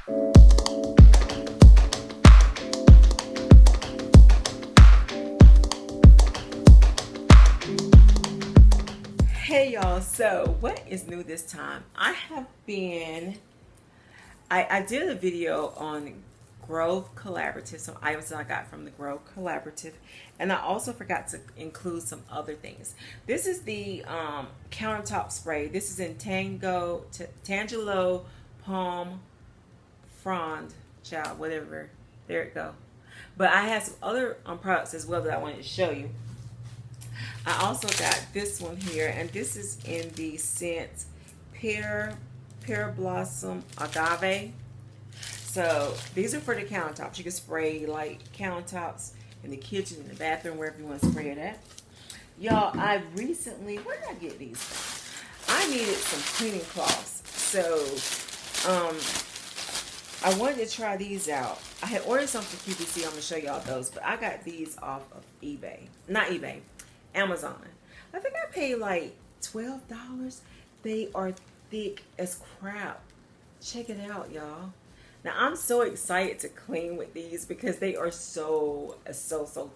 Hey y'all, so what is new this time? I did a video on Grove Collaborative, some items that I got from the Grove Collaborative, and I also forgot to include some other things. This is the countertop spray. This is in Tangelo Palm Frond, child, whatever. There it go. But I have some other products as well that I wanted to show you. I also got this one here, and this is in the scent Pear Blossom Agave. So these are for the countertops. You can spray like countertops in the kitchen, in the bathroom, wherever you want to spray it at. Y'all, I recently, where did I get these from? I needed some cleaning cloths. So I wanted to try these out. I had ordered some from QVC. I'm going to show y'all those. But I got these off of eBay. Not eBay. Amazon. I think I paid like $12. They are thick as crap. Check it out, y'all. Now I'm so excited to clean with these because they are so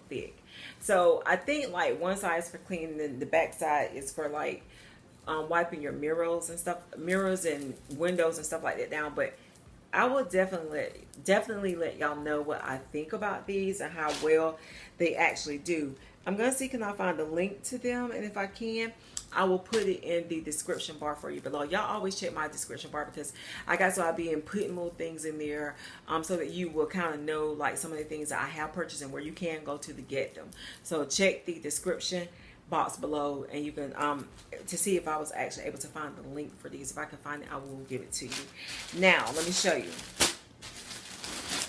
thick. So I think like one side is for cleaning, and the back side is for like wiping your mirrors and stuff, mirrors and windows and stuff like that down. But I will definitely let y'all know what I think about these and how well they actually do. I'm going to see can I find a link to them, and if I can, I will put it in the description bar for you below. Y'all always check my description bar because I'll be putting little things in there so that you will kind of know like some of the things that I have purchased and where you can go to get them. So check the description box below, and you can to see if I was actually able to find the link for these. If I can find it, I will give it to you. Now let me show you.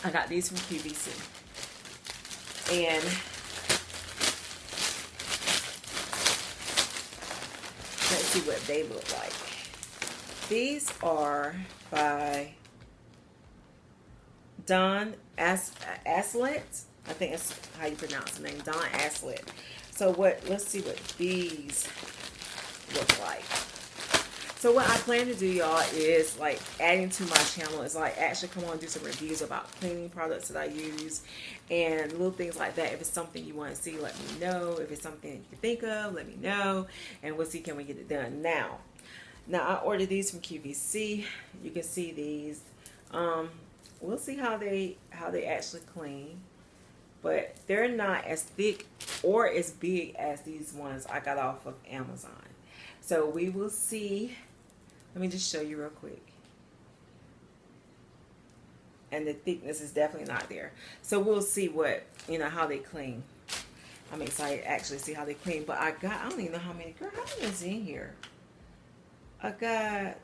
I got these from QVC, and let's see what they look like. These are by Don Aslet. I think that's how you pronounce the name, Don Aslet. So let's see what these look like. So what I plan to do, y'all, is like adding to my channel is like actually come on and do some reviews about cleaning products that I use and little things like that. If it's something you want to see, let me know. If it's something you can think of, let me know, and we'll see can we get it done. Now I ordered these from QVC. You can see these. We'll see how they actually clean, but they're not as thick or as big as these ones I got off of Amazon. So we will see. Let me just show you real quick. And the thickness is definitely not there. So we'll see how they clean. I'm excited to actually see how they clean. But I don't even know how many. Girl, how many is in here? I got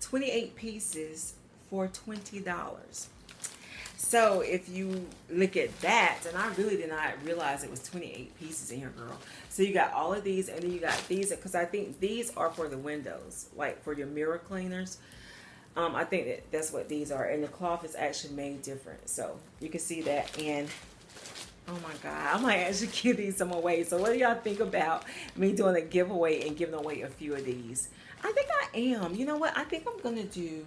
28 pieces for $20. So if you look at that, and I really did not realize it was 28 pieces in here, girl. So you got all of these, and then you got these, because I think these are for the windows, like for your mirror cleaners. I think that's what these are, and the cloth is actually made different. So you can see that, and oh my God, I might actually give these some away. So what do y'all think about me doing a giveaway and giving away a few of these? I think I am. You know what? I think I'm gonna do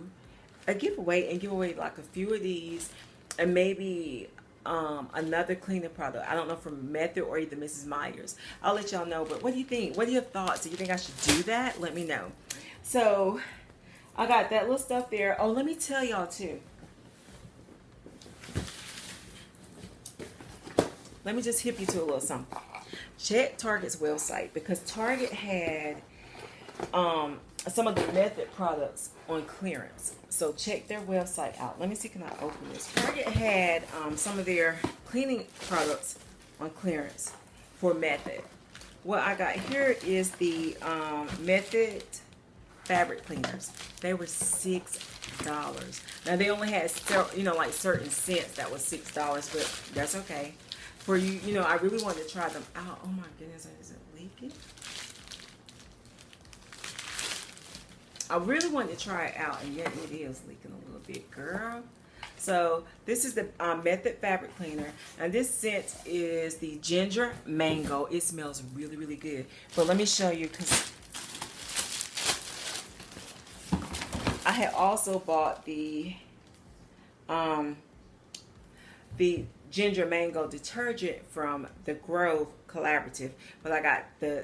a giveaway and give away like a few of these. And maybe another cleaning product. I don't know, from Method or either Mrs. Myers. I'll let y'all know. But what do you think? What are your thoughts? Do you think I should do that? Let me know. So I got that little stuff there. Oh, let me tell y'all too. Let me just hip you to a little something. Check Target's website, because Target had some of the Method products on clearance. So check their website out. Let me see, can I open this? Target had some of their cleaning products on clearance for Method. What I got here is the Method fabric cleaners. They were $6. Now they only had like certain scents that was $6, but that's okay. For you, I really wanted to try them out. Oh my goodness, is it leaking? I really wanted to try it out, and yet it is leaking a little bit, girl. So this is the Method fabric cleaner, and this scent is the ginger mango. It smells really, really good. But let me show you, because I had also bought the ginger mango detergent from the Grove Collaborative, but I got the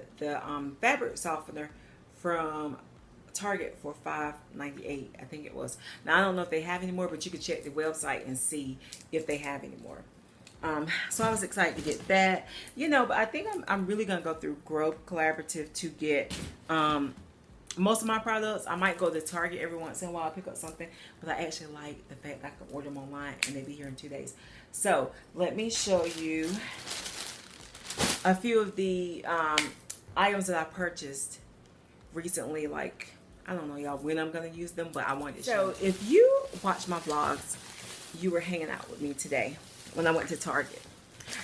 fabric softener from Target for $5.98, I think it was. Now I don't know if they have any more, but you can check the website and see if they have any more. So I was excited to get that, you know. But I think I'm really gonna go through Grove Collaborative to get most of my products. I might go to Target every once in a while, pick up something, but I actually like the fact that I can order them online and they be here in 2 days. So let me show you a few of the items that I purchased recently. Like, I don't know, y'all, when I'm gonna use them, but I wanted to show. So if you watch my vlogs, you were hanging out with me today when I went to Target.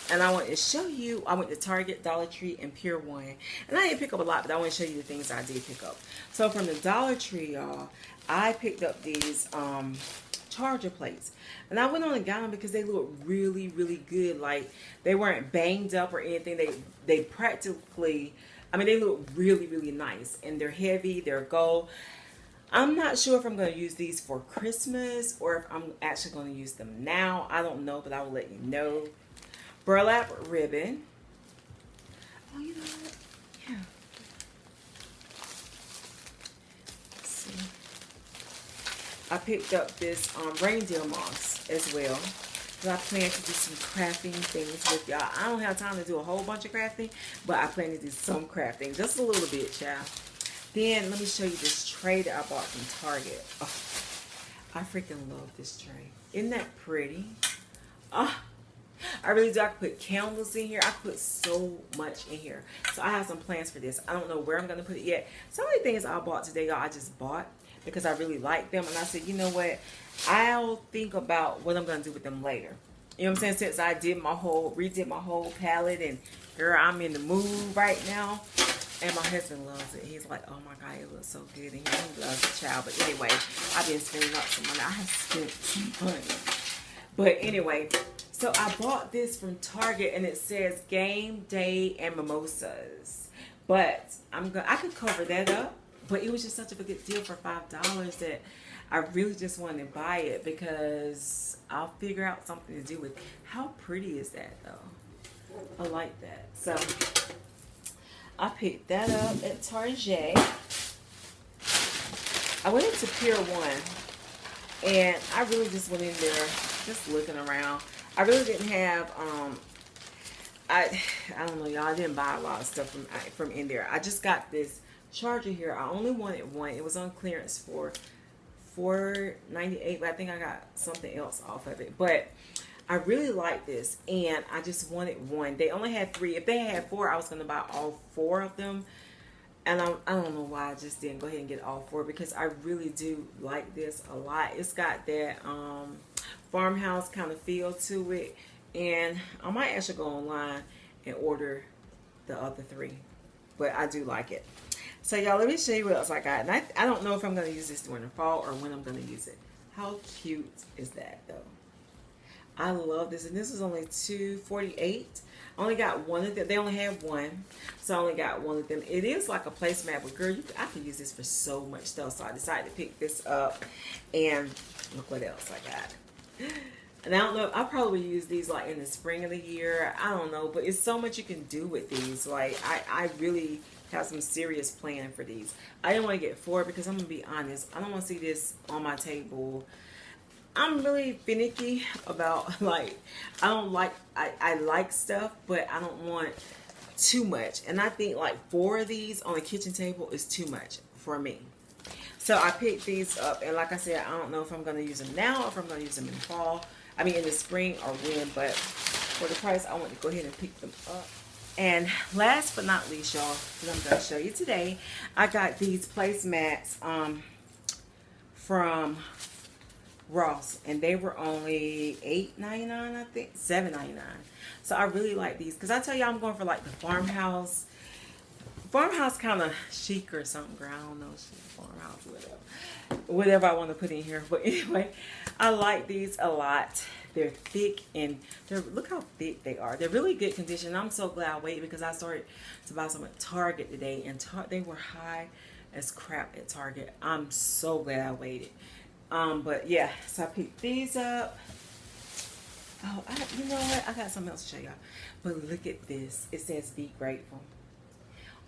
And I want to show you, I went to Target, Dollar Tree, and Pier 1. And I didn't pick up a lot, but I want to show you the things I did pick up. So from the Dollar Tree, y'all, I picked up these charger plates. And I went on and got them because they look really, really good. Like, they weren't banged up or anything. They practically, I mean, they look really, really nice. And they're heavy, they're gold. I'm not sure if I'm going to use these for Christmas or if I'm actually going to use them now. I don't know, but I will let you know. Burlap ribbon. Oh, you know what? Yeah. Let's see. I picked up this reindeer moss as well. I plan to do some crafting things with y'all. I don't have time to do a whole bunch of crafting, but I plan to do some crafting. Just a little bit, child. Then let me show you this tray that I bought from Target. Oh, I freaking love this tray. Isn't that pretty? Oh, I really do. I could put candles in here. I could put so much in here. So I have some plans for this. I don't know where I'm going to put it yet. Some of the things I bought today, y'all, I just bought because I really like them. And I said, you know what? I'll think about what I'm going to do with them later. You know what I'm saying? Since I redid my whole palette, and girl, I'm in the mood right now. And my husband loves it. He's like, oh my God, it looks so good. And he loves the child. But anyway, I've been spending up some money. I have spent some money. But anyway, so I bought this from Target, and it says Game Day and Mimosas. But I could cover that up. But it was just such a good deal for $5 that I really just wanted to buy it because I'll figure out something to do with it. How pretty is that, though? I like that. So I picked that up at Target. I went into Pier 1, and I really just went in there just looking around. I really didn't have, I don't know, y'all, I didn't buy a lot of stuff from in there. I just got this charger here. I only wanted one. It was on clearance for $4.98, but I think I got something else off of it. But I really like this, and I just wanted one. They only had 3. If they had 4, I was going to buy all 4 of them. And I don't know why I just didn't go ahead and get all 4, because I really do like this a lot. It's got that farmhouse kind of feel to it. And I might actually go online and order the other 3. But I do like it. So y'all, let me show you what else I got. And I don't know if I'm going to use this during the fall or when I'm going to use it. How cute is that, though? I love this, and this is only $2.48. I only got one of them. They only have one, so I only got one of them. It is like a placemat, but girl, I could use this for so much stuff. So I decided to pick this up, and look what else I got. And I don't know, I'll probably use these like in the spring of the year. I don't know, but it's so much you can do with these. Like, I really have some serious plan for these. I didn't want to get 4 because I'm gonna be honest, I don't want to see this on my table. I'm really finicky about, like, I like stuff, but I don't want too much. And I think like 4 of these on the kitchen table is too much for me. So I picked these up, and like I said, I don't know if I'm going to use them now or if I'm going to use them in the fall. I mean in the spring or when, but for the price, I want to go ahead and pick them up. And last but not least, y'all, that I'm going to show you today, I got these placemats from Ross, and they were only $8.99, I think, $7.99. So I really like these because I tell you, I'm going for like the farmhouse kind of chic or something, girl. I don't know, farmhouse, whatever I want to put in here. But anyway, I like these a lot. They're thick, and look how thick they are. They're really good condition. I'm so glad I waited because I started to buy some at Target today, and they were high as crap at Target. I'm so glad I waited. But yeah, so I picked these up. Oh, you know what? I got something else to show y'all. But look at this. It says "Be Grateful"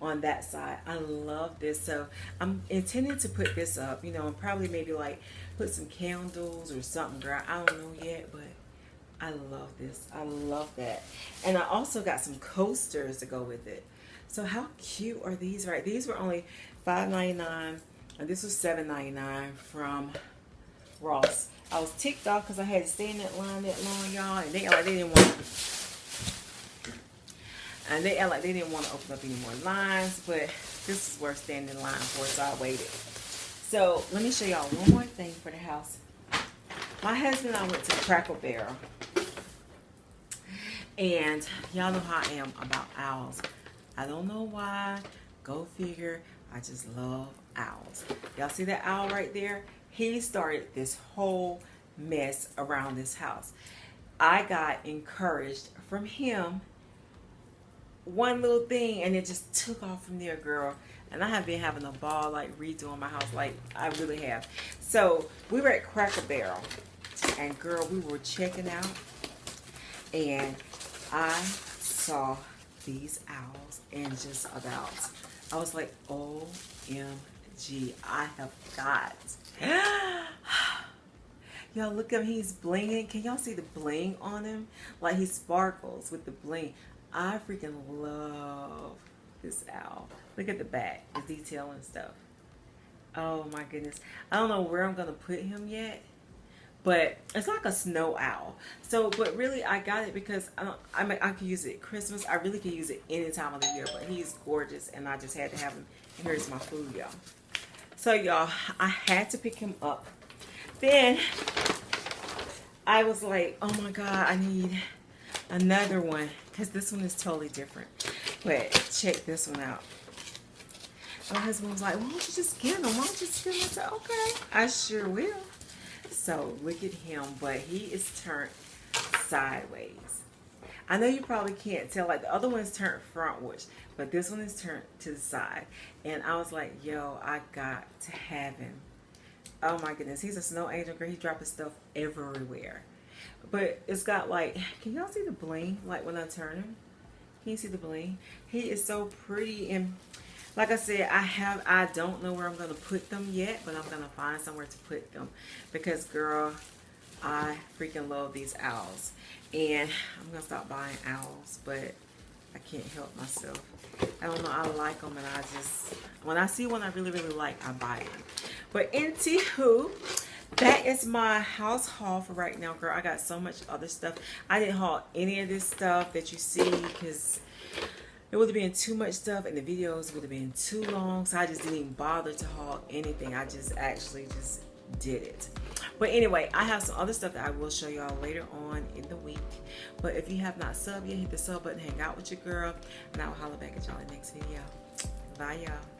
on that side. I love this. So I'm intending to put this up, you know, and probably maybe like put some candles or something, girl. I don't know yet, but I love this. I love that. And I also got some coasters to go with it. So how cute are these, right? These were only $5.99, and this was $7.99 from Ross. I was ticked off because I had to stay in that line that long, y'all, and they act like they didn't want to open up any more lines, but this is worth standing in line for, so I waited. So let me show y'all one more thing for the house. My husband and I went to Cracker Barrel, and y'all know how I am about owls. I don't know why. Go figure. I just love owls. Y'all see that owl right there? He started this whole mess around this house. I got encouraged from him. One little thing, and it just took off from there, girl. And I have been having a ball, like redoing my house, like I really have. So we were at Cracker Barrel, and girl, we were checking out, and I saw these owls, and just about, I was like, OMG, I have got. Y'all look at him, he's blinging. Can y'all see the bling on him? Like he sparkles with the bling. I freaking love this owl. Look at the back, the detail and stuff. Oh my goodness. I don't know where I'm gonna put him yet, but it's like a snow owl. So, but really I got it because I could use it at Christmas. I really could use it any time of the year, but he's gorgeous and I just had to have him. And here's my food, y'all. So y'all, I had to pick him up. Then I was like, oh my God, I need another one because this one is totally different. But check this one out. My husband was like, why don't you just get him? Why don't you just get him? I said, okay, I sure will. So look at him, but he is turned sideways. I know you probably can't tell, like the other one's turned frontwards, but this one is turned to the side. And I was like, yo, I got to have him. Oh my goodness, he's a snow angel, girl. He's dropping stuff everywhere. But it's got like, can y'all see the bling? Like when I turn him, can you see the bling? He is so pretty, and like I said, I don't know where I'm gonna put them yet, but I'm gonna find somewhere to put them because, girl, I freaking love these owls, and I'm gonna stop buying owls, but I can't help myself. I don't know, I like them, and I just, when I see one I really, really like, I buy it. But anywho, that is my house haul for right now, girl. I got so much other stuff. I didn't haul any of this stuff that you see because it would have been too much stuff and the videos would have been too long, so I just didn't even bother to haul anything. I just actually just did it. But anyway, I have some other stuff that I will show y'all later on in the week. But if you have not subbed yet, hit the sub button, hang out with your girl, and I will holler back at y'all in the next video. Bye, y'all.